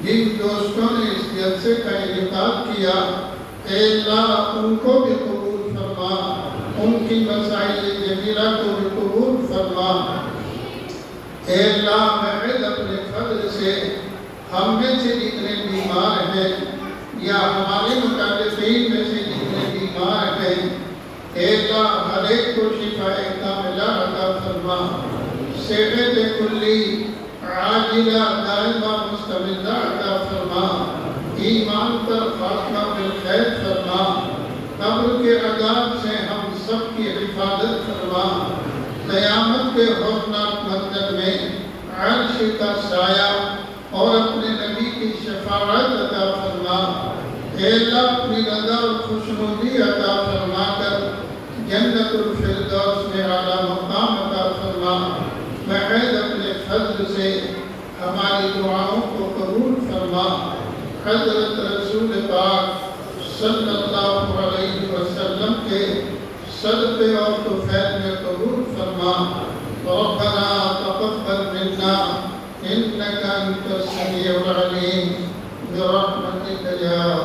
جن دوستوں نے اس جلسے کا انعقاد کیا، اے اللہ ان کو بھی قبول ان کی مسائل جمیلہ کو بھی قبول فرما۔ اے اللہ محض اپنے فضل سے ہم میں سے جتنے بیمار ہیں یا ہمارے مکلفین میں سے جتنے بیمار ہیں، اے اللہ ہر ایک کو شفاء کاملہ عطا فرما، صحت کلی عاجلہ دائمہ مستمرہ عطا فرما، ایمان پر خاتمہ بالخیر فرما، قبر کے عذاب سے ہم سب کی حفاظت فرما، قیامت کے ہولناک منظر میں عرش کا سایہ اور اپنے نبی کی شفاعت عطا فرما۔ اے اللہ اپنی رضا اور خوشنودی عطا فرما کر جنت الفردوس میں اعلیٰ مقام عطا فرما۔ محض اپنے فضل سے ہماری دعاؤں کو قبول فرما۔ حضرت رسول پاک صلی اللہ علیہ وسلم کے صدقے اور طفیل میں قبول فرما۔ ربنا تقبل منا انك انت السميع العليم برحمتك يا